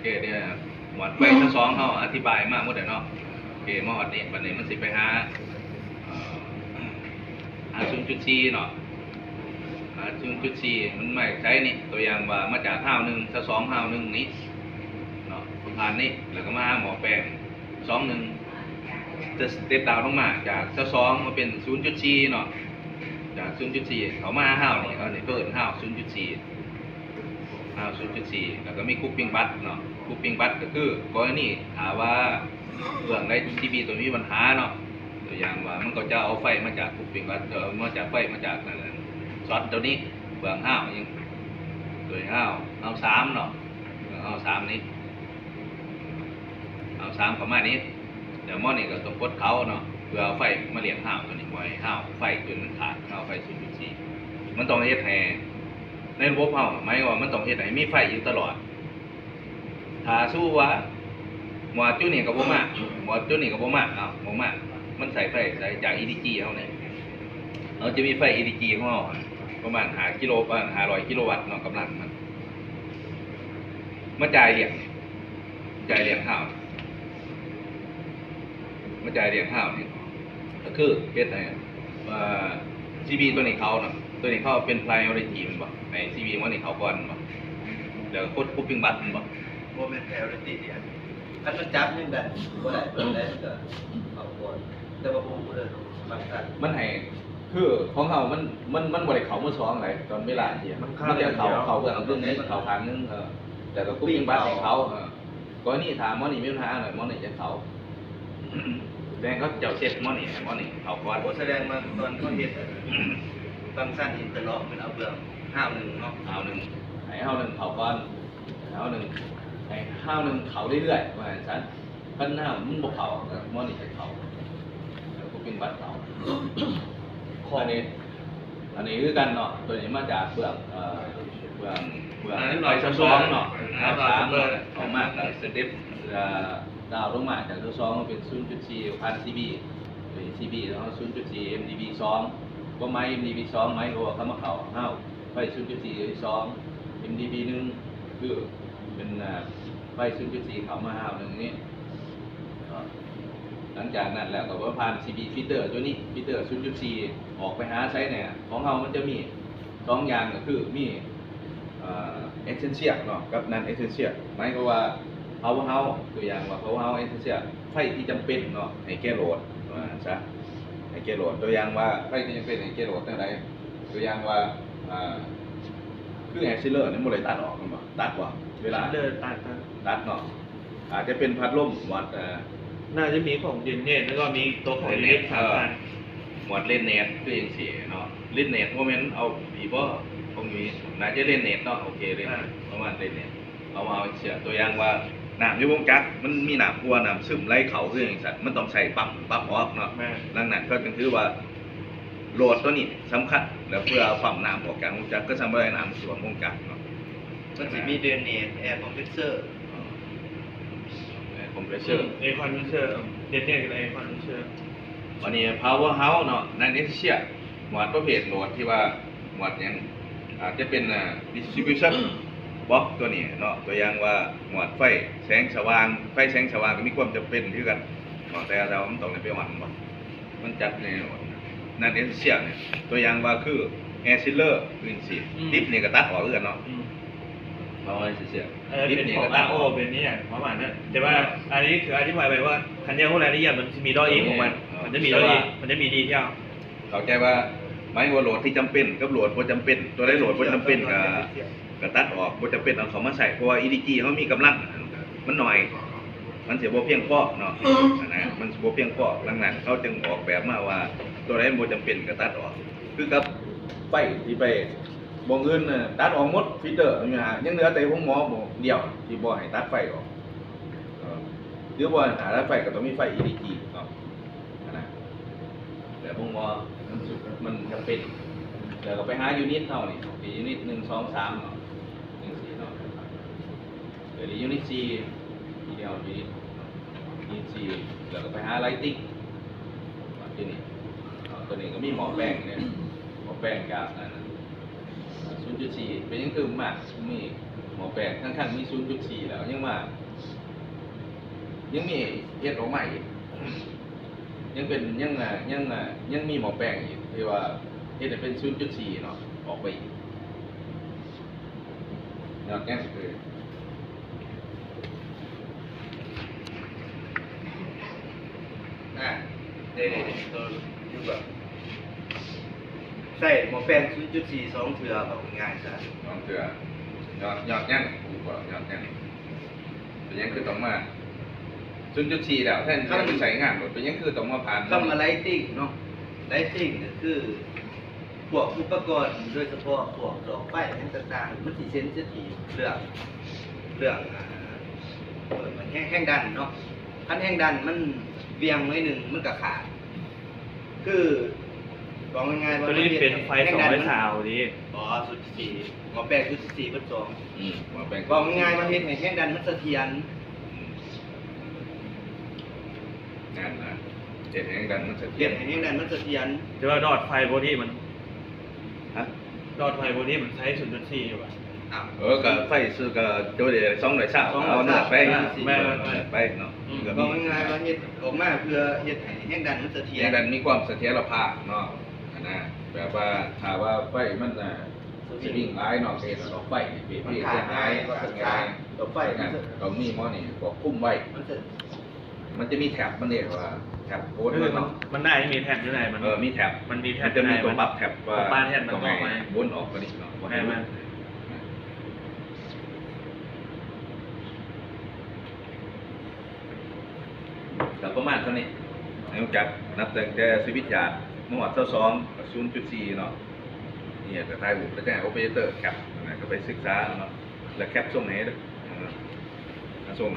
เคเนี่ยหมวดไปทั้งสองเขาอธิบายมากหมดเลยเนาะโอเคมาหอดนี่วันนี้มันสิไปหา0.4เนาะ0.4มันไม่ใช้นี่ตัวอย่างว่ามาจากห้าวหนึ่งถ้าสองห้าวหนึ่งนี้เนาะผ่านนี่แล้วก็มาหมอแปลง2.1จะสเต็ปดาวลงมาจาก2มาเป็น 0.4เนาะจาก 0.4 เขามาห้าวนี่เขาเนี่ยเพิ่มห้าว 0.4 แล้วก็มีคุปปิ้งบัตเนาะคุปปิ้งบัตก็คือกรณีถามว่าเรื่องในทีวีตัวนี้ปัญหาเนาะตัวอย่างว่ามันก็จะเอาไฟมาจากคุปปิ้งบัตมาจากไฟมาจากนั่นช็อตตัวนี้เบื้องห้าวยังตัวห้าว3เนาะห้าว3นี้ห้าว3ประมาณนี้เดี๋ยวมอนี่ก็ต้องกดเขาเนาะเพื่อเอาไฟมาเลี้ยงห้าวตัวนี้ไว้ห้าวไฟจนมันขาดห้าวไฟ 0.4 มันต้องเฮ็ดให้ในระบบเฮาหมายว่ามันต้องเฮ็ดให้มีไฟอยู่ตลอดถ้าสู้ว่าหมวดจุนี่ก็บ่มากหมวดจุนี่ก็บ่มากบ่มากมันใส่ไฟใส่จาก EDG เฮานี่เราจะมีไฟ EDG ของเราประมาณ5กิโลประมาณ500กิโลวัตต์เนาะกำลังมันมาจ่ายเลี้ยงข้าวมาจ่ายเลี้ยงข้าวนี่ก็คือเฮ็ดให้CB ตัวนี้เขาเนาะตัวนี้เขาเป็น priority มันบ่ใน CB ว่านี่เขาก่อนบ่แล้วกดคุปปิ้งบัตมันบ่โมเมนต์ priority เนี่ยอันมันจับนึงแบบบ่ได้ก็เอาก่อนแต่ว่าผมบ่ได้บางท่านมันให้คือของเขามันบ่ได้เข้ามือ2ไหนตอนเวลาที่มันจะเข้าเบื้องนึงนี้เข้าทางนึงแต่ก็คุปปิ้งบัตให้เขาก็นี่ถามมอนี่มีปัญหาหน่อยมอนี่จะเขาแสดงเขาเจ้าเช็ดมอนี่เขาก่อนแสดงมาตอนเขาเฮ็ดฟังก์ชันอินเตอร์ล็อกเป็นเอาเบื้อง51เนาะ51ให้51เขาก่อน51ให้51เขาเรื่อยๆว่าซั่นคันหน้ามันบ่เขามอนี่จะเขาแล้วคุปปิ้งบัตเขาอันนี้คือกันเนาะตัวนี้มาจากเบื้องไป2เนาะ3ออกมาแล้วสเต็ปดาวลงมาจาก2มาเป็น 0.4 พัน CB CB แล้ว 0.4 MdB 2ก็ไม้ MdB 2ไม้ก็ว่าเขามาเข้าห้าวไฟ 0.4 2 MdB 1คือเป็นไฟ 0.4 เข้ามาห้าวนึงนี้หลังจากนั้นแล้วก็ว่าผ่าน CB filter ตัวนี้ filter 0.4 ออกไปหาใช้เนี่ยของเรามันจะมี2อย่างก็คือมีessential เนาะกับ non essential หมายความว่าpower house ตัวอย่างว่า power house essential ไฟที่จำเป็นเนาะให้แก้โหลดว่าซะให้แก้โหลดตัวอย่างว่าไฟที่จำเป็นให้แก้โหลดจังได๋ตัวอย่างว่าคือแอร์ซิลเลอร์นี่บ่ได้ตัดออกมันบ่ตัดบ่เวลาตัดเนาะอาจจะเป็นพัดลมหมวดน่าจะมีของเดนเน็ตแล้วก็มีตัวของเล็กหมวดเล่นเน็ตคือจังซี่เนาะเล่นเน็ตโมเมนต์เอาอีบ่ตรงนี้น่าจะเล่นเน็ตเนาะโอเคเล่นประมาณเล่นเน็ตเอาเสียตัวอย่างว่าน้ำอยู่วงจักรมันมีน้ำกลัวน้ำซึมไหลเข้าคือจังซั่นมันต้องใช้ปั๊มออกเนาะดังนั้นก็ถือว่าโหลดตัวนี้สำคัญแล้วเพื่อเอาปั๊มน้ำออกจากวงจักรก็สำหรับน้ำส่วนวงจักรเนาะมันสิมีเดนเนตแอร์คอมเพรสเซอร์แอร์คอมเพรสเซอร์เดนเน็ตกับแอร์คอมเพรสเซอร์วันนี้ power house เนาะนั่นเอเชียหมวดประเภทโหลดที่ว่าหมวดยังอาจจะเป็นdistribution box ตัวนี้เนาะตัวอย่างว่าหมวดไฟแสงสว่างก็มีความจำเป็นคือกันแต่เรามันต้องไปหวั่นบ่มันจัดในนั่นเอเชียเนี่ยตัวอย่างว่าคือ air sealer คือสิดิฟนี่ก็ตัดออกคือกันเนาะเอาไว้เสียดิฟนี่ก็ตัดออกเป็นนี่ประมาณนั้นแต่ว่าอันนี้คืออธิบายไปว่าคันยาวรายละเอียดมันมีดออิงของมันจะมีดออิงมันจะมีดีเทลเข้าใจว่าหมายว่าโหลดที่จำเป็นกับโหลดบ่จำเป็นตัวใดโหลดบ่จำเป็นก็ตัดออกบ่จำเป็นเอาเขามาใส่เพราะว่า EDG เขามีกำลังมันน้อยมันเสียบ่เพียงพอเนาะนะมันบ่เพียงพอดังนั้นเขาจึงออกแบบมาว่าตัวใดบ่จำเป็นก็ตัดออกคือกับไฟที่ไปบ่อื่นตัดออกหมดฟิลเตอร์ยังเหลือแต่ของหมอเดียวที่บ่ให้ตัดไฟออกหรือบ่หาตัดไฟก็ต้องมีไฟ EDG เนาะนะแต่ของหมอมันจำเป็นเดี๋ยวก็ไปหายูนิตเท่านี่ยูนิต1 2 3เนาะ1 4เนาะเดี๋ยวยูนิต4ทีเดียวยูนิต4แล้วก็ไปหาไลติ้งที่นี่ตัวนี้ก็มีหมอแป้งเนี่ยหมอแป้งกับ0.4เป็นยังคือมากมีหมอ อแปลงทั้งๆมี 0.4 แล้วยังว่ายังมีเฮ็ดออกมาอีกยังเป็นยังมีหมอแปลงอีกที่ว่าเฮ็ดให้เป็น 0.4 เนาะออกไปอีกยอดแง่คือ เด็ดๆตัวอยู่แบบใส่หมอแปลง 0.4 2เทื่อแบบง่ายๆซะ ลองเถื่อยอดยังกูก็ยอดยังเป็นยังคือต้องมา 0.4 แล้วแทนที่จะใช้งานหมดเป็นยังคือต้องมาผ่าน คำว่าไลติ้งเนาะไลติ้งก็คือพวกอุปกรณ์โดยเฉพาะพวกดอกไฟต่างๆมันสิเซนซิทีฟเรื่องมันแห้งดันเนาะคันแห้งดันมันเวียงน้อยหนึ่งมันก็ขาดคือบอกง่ายๆว่า ตัวนี้เป็นไฟ200 ดิ อ๋อ0.4หมอแปลง 0.4เพิ่นสอง หมอแปลง บอกง่ายๆว่าเฮ็ดให้แห้งดันมันเสถียร งานนะเจ็ดแห่งดันมันจะ เฮ็ดให้แห้งดันมันเสถียร แต่ว่าดอดไฟโบนี่มัน ฮะ ดอดไฟโบนี่มันใช้ 0.4 อยู่ป่ะ อ้าว ก็ไฟซื้อก็โจเดียว200เอาหน้าไป แม่ ไปเนาะก็ บอก มี ง่ายๆว่าเฮ็ดออกมาเพื่อเฮ็ดให้แห้งดันมันเสถีย แห่ รง ดันมีความเสถียรภาพเนาะนะแบบว่าถ้าว่าไฟมันสวิ่งร้ายเนาะเฮ็ดดอกไฟนี่ มันขาดง่ายก็ขาดง่ายดอกไฟ ก็มีหม้อนี่ก็คุ้มไว้ มันจะ มันจะมีแท็บมันเรียกว่าแท็บโค้ด คือ เนาะ มันน่าจะมีแท็บอยู่ไหนมัน มีแท็บ มันมีแท็ มั บ นจะมีตัวปรับแท็บว่า ป้าแท็บมันออกมา วนออกมาดิเนาะ แม่มัน แต่ประมาณเท่านี้นายจับนับตั้งแต่สวิตช์ยาเมื่อวันเท่า0.4 เนาะนี่จะถ่ายรูปแล้วแจ้งโอเปอเรเตอร์แคปนะก็ไปศึกษาเนาะแล้วแคปส่งให้ด้วย